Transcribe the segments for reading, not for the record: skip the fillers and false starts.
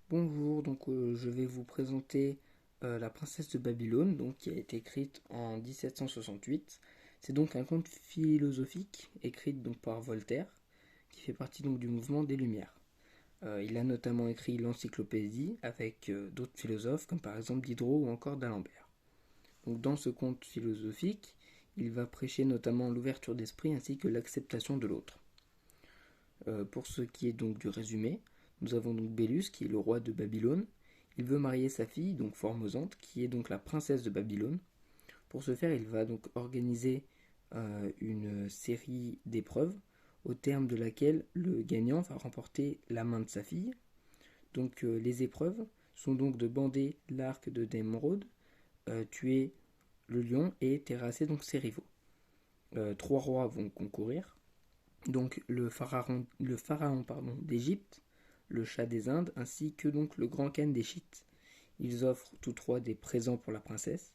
Bonjour, je vais vous présenter La princesse de Babylone, qui a été écrite en 1768. C'est donc un conte philosophique écrit donc par Voltaire, qui fait partie donc du mouvement des Lumières. Il a notamment écrit l'Encyclopédie avec d'autres philosophes comme par exemple Diderot ou encore d'Alembert. Donc dans ce conte philosophique, il va prêcher notamment l'ouverture d'esprit ainsi que l'acceptation de l'autre. Pour ce qui est donc du résumé, nous avons donc Bélus qui est le roi de Babylone. Il veut marier sa fille, donc Formosante, qui est donc la princesse de Babylone. Pour ce faire, il va donc organiser une série d'épreuves au terme de laquelle le gagnant va remporter la main de sa fille. Les épreuves sont donc de bander l'arc de d'émeraude, tuer le lion et terrasser donc ses rivaux. Trois rois vont concourir, donc le pharaon d'Égypte, le Shah des Indes, ainsi que donc le grand khan des Scythes. Ils offrent tous trois des présents pour la princesse.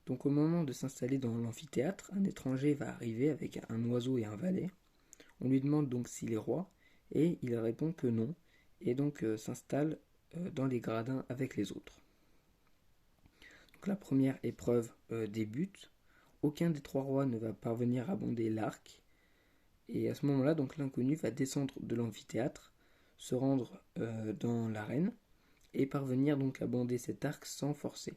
Donc au moment de s'installer dans l'amphithéâtre, un étranger va arriver avec un oiseau et un valet. On lui demande donc s'il est roi, et il répond que non, et s'installe dans les gradins avec les autres. Donc la première épreuve débute. Aucun des trois rois ne va parvenir à bander l'arc, et à ce moment-là, donc l'inconnu va descendre de l'amphithéâtre, se rendre dans l'arène et parvenir donc à bander cet arc sans forcer.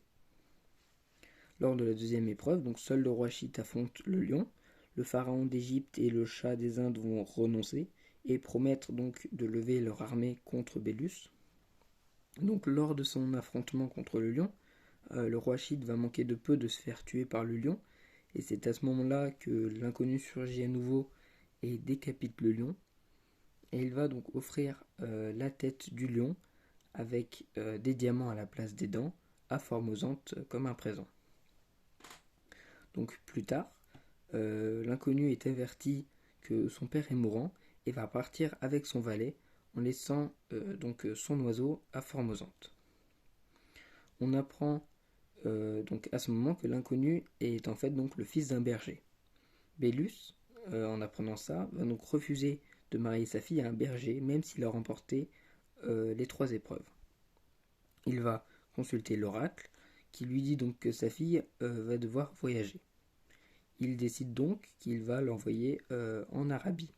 Lors de la deuxième épreuve, donc seul le roi Chite affronte le lion. Le pharaon d'Égypte et le Shah des Indes vont renoncer et promettre donc de lever leur armée contre Bélus. Donc lors de son affrontement contre le lion, le roi Chite va manquer de peu de se faire tuer par le lion, et c'est à ce moment-là que l'inconnu surgit à nouveau et décapite le lion. Et il va donc offrir la tête du lion avec des diamants à la place des dents à Formosante comme un présent. Donc plus tard, l'inconnu est averti que son père est mourant et va partir avec son valet en laissant son oiseau à Formosante. On apprend donc à ce moment que l'inconnu est en fait donc le fils d'un berger. Bélus, en apprenant ça, va donc refuser de marier sa fille à un berger, même s'il a remporté les trois épreuves. Il va consulter l'oracle, qui lui dit donc que sa fille va devoir voyager. Il décide donc qu'il va l'envoyer en Arabie.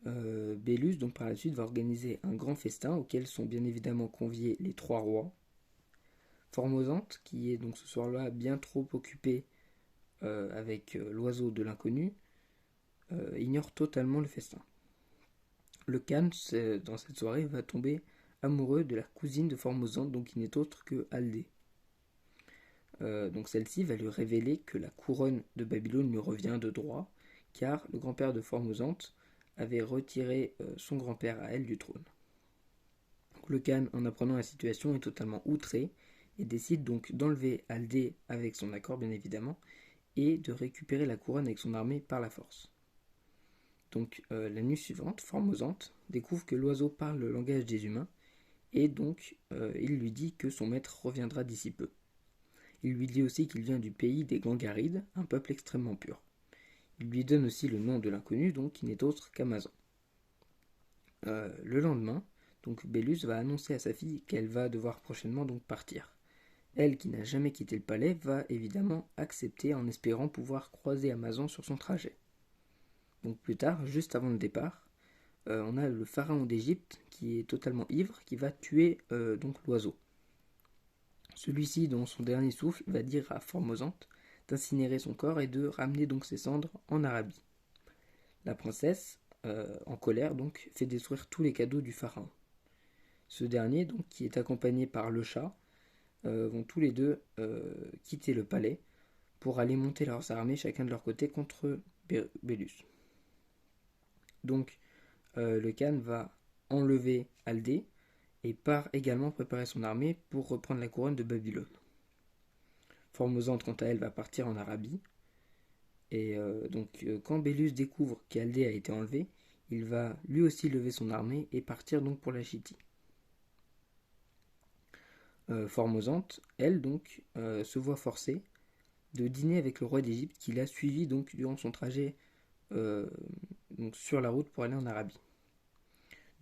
Bélus, donc par la suite, va organiser un grand festin auquel sont bien évidemment conviés les trois rois. Formosante, qui est donc ce soir-là bien trop occupée avec l'oiseau de l'inconnu, ignore totalement le festin. Le Khan, dans cette soirée, va tomber amoureux de la cousine de Formosante, donc qui n'est autre que Aldée. Donc celle-ci va lui révéler que la couronne de Babylone lui revient de droit, car le grand-père de Formosante avait retiré son grand-père à elle du trône. Donc, le Khan, en apprenant la situation, est totalement outré et décide donc d'enlever Aldée avec son accord bien évidemment, et de récupérer la couronne avec son armée par la force. Donc la nuit suivante, Formosante découvre que l'oiseau parle le langage des humains, et donc il lui dit que son maître reviendra d'ici peu. Il lui dit aussi qu'il vient du pays des Gangarides, un peuple extrêmement pur. Il lui donne aussi le nom de l'inconnu, donc qui n'est autre qu'Amazon. Le lendemain, donc Bélus va annoncer à sa fille qu'elle va devoir prochainement donc partir. Elle, qui n'a jamais quitté le palais, va évidemment accepter en espérant pouvoir croiser Amazon sur son trajet. Donc plus tard, juste avant le départ, on a le pharaon d'Égypte qui est totalement ivre, qui va tuer donc l'oiseau. Celui-ci, dans son dernier souffle, va dire à Formosante d'incinérer son corps et de ramener donc ses cendres en Arabie. La princesse, en colère, donc, fait détruire tous les cadeaux du pharaon. Ce dernier, donc, qui est accompagné par le chat, vont tous les deux quitter le palais pour aller monter leurs armées chacun de leur côté contre Bélus. Donc le Khan va enlever Aldée et part également préparer son armée pour reprendre la couronne de Babylone. Formosante, quant à elle, va partir en Arabie. Et quand Bélus découvre qu'Aldée a été enlevée, il va lui aussi lever son armée et partir donc pour la Scythie. Formosante, elle donc, se voit forcée de dîner avec le roi d'Égypte qui l'a suivi donc durant son trajet donc sur la route pour aller en Arabie.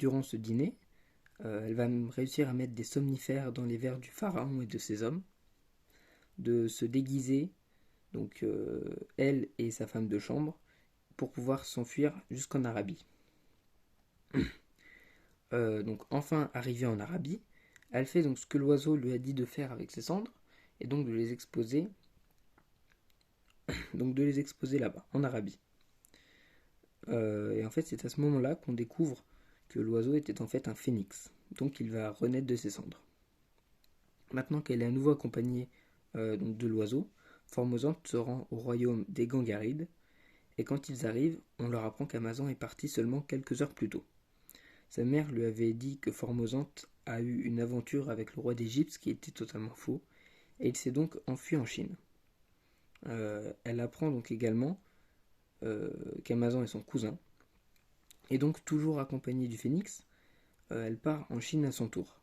durant ce dîner, elle va réussir à mettre des somnifères dans les verres du pharaon et de ses hommes, de se déguiser, donc elle et sa femme de chambre, pour pouvoir s'enfuir jusqu'en Arabie. Donc enfin arrivée en Arabie, elle fait donc ce que l'oiseau lui a dit de faire avec ses cendres, et donc de les exposer, là-bas, en Arabie. Et en fait, c'est à ce moment-là qu'on découvre que l'oiseau était en fait un phénix, donc il va renaître de ses cendres. Maintenant qu'elle est à nouveau accompagnée donc de l'oiseau, Formosante se rend au royaume des Gangarides, et quand ils arrivent, on leur apprend qu'Amazon est parti seulement quelques heures plus tôt. Sa mère lui avait dit que Formosante a eu une aventure avec le roi d'Égypte, ce qui était totalement faux, et il s'est donc enfui en Chine. Elle apprend donc également qu'Amazon est son cousin, et donc toujours accompagnée du phénix, elle part en Chine à son tour.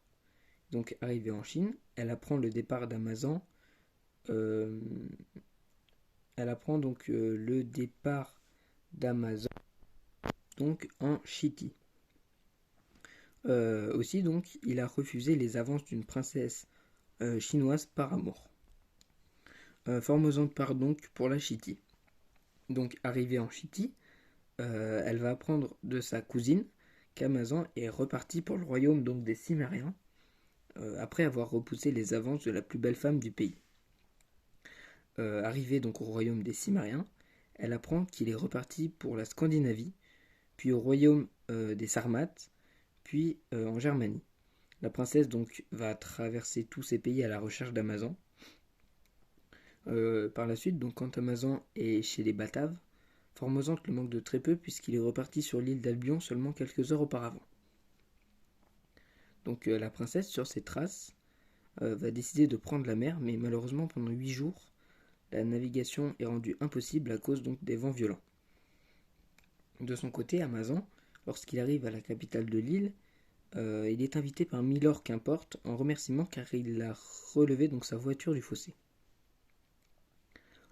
Donc arrivée en Chine, elle apprend le départ d'Amazon. Elle apprend donc le départ d'Amazon donc en Chittie. Aussi donc, il a refusé les avances d'une princesse chinoise par amour. Formosante part donc pour la Chittie. Donc arrivée en Chittie, elle va apprendre de sa cousine qu'Amazon est reparti pour le royaume donc des Cimmériens, après avoir repoussé les avances de la plus belle femme du pays. Arrivée donc au royaume des Cimmériens, elle apprend qu'il est reparti pour la Scandinavie, puis au royaume des Sarmates, puis en Germanie. La princesse donc va traverser tous ces pays à la recherche d'Amazon. Par la suite, donc quand Amazon est chez les Bataves, Formosante le manque de très peu puisqu'il est reparti sur l'île d'Albion seulement quelques heures auparavant. Donc la princesse, sur ses traces, va décider de prendre la mer, mais malheureusement pendant 8 jours, la navigation est rendue impossible à cause donc des vents violents. De son côté, Amazon, lorsqu'il arrive à la capitale de l'île, il est invité par Milord Qu'importe en remerciement car il a relevé donc sa voiture du fossé.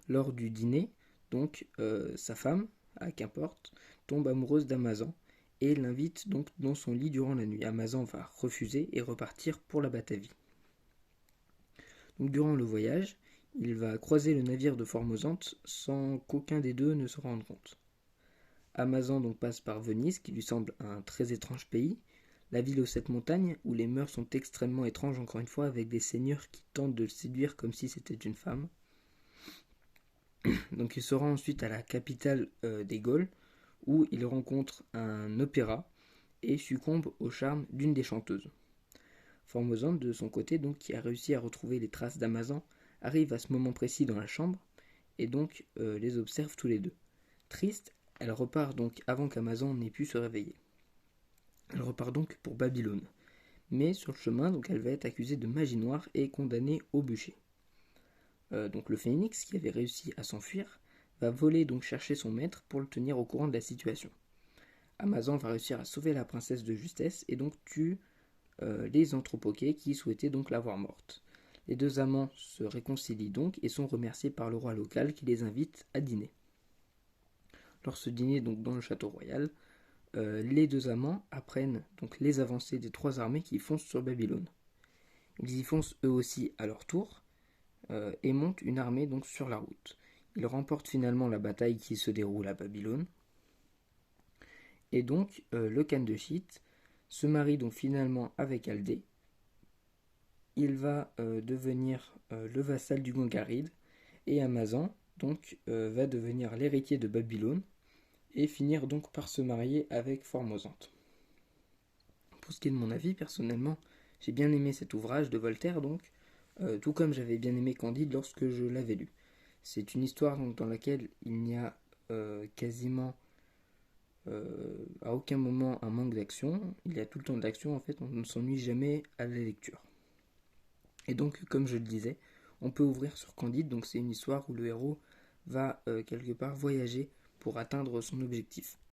Lors du dîner, donc sa femme, à Qu'importe, tombe amoureuse d'Amazon et l'invite donc dans son lit durant la nuit. Amazon va refuser et repartir pour la Batavie. Donc durant le voyage, il va croiser le navire de Formosante sans qu'aucun des deux ne se rende compte. Amazon donc passe par Venise, qui lui semble un très étrange pays, la ville aux 7 montagnes, où les mœurs sont extrêmement étranges encore une fois, avec des seigneurs qui tentent de le séduire comme si c'était une femme. Donc il se rend ensuite à la capitale des Gaules, où il rencontre un opéra et succombe au charme d'une des chanteuses. Formosante, de son côté, donc, qui a réussi à retrouver les traces d'Amazon, arrive à ce moment précis dans la chambre, et donc les observe tous les deux. Triste, elle repart donc avant qu'Amazon n'ait pu se réveiller. Elle repart donc pour Babylone. Mais sur le chemin, donc, elle va être accusée de magie noire et condamnée au bûcher. Donc le phénix, qui avait réussi à s'enfuir, va voler donc chercher son maître pour le tenir au courant de la situation. Amazon va réussir à sauver la princesse de justesse et donc tue les anthropoquets qui souhaitaient donc la voir morte. Les deux amants se réconcilient donc et sont remerciés par le roi local qui les invite à dîner. Lors de ce dîner donc dans le château royal, les deux amants apprennent donc les avancées des trois armées qui foncent sur Babylone. Ils y foncent eux aussi à leur tour et montent une armée donc sur la route. Ils remportent finalement la bataille qui se déroule à Babylone. Et donc le Khan de Chit se marie donc finalement avec Aldée. Il va devenir le vassal du Gangaride et Amazon donc va devenir l'héritier de Babylone et finir donc par se marier avec Formosante. Pour ce qui est de mon avis, personnellement, j'ai bien aimé cet ouvrage de Voltaire, donc, tout comme j'avais bien aimé Candide lorsque je l'avais lu. C'est une histoire donc, dans laquelle il n'y a quasiment à aucun moment un manque d'action. Il y a tout le temps d'action, en fait, on ne s'ennuie jamais à la lecture. Et donc, comme je le disais, on peut ouvrir sur Candide, donc c'est une histoire où le héros va quelque part voyager pour atteindre son objectif.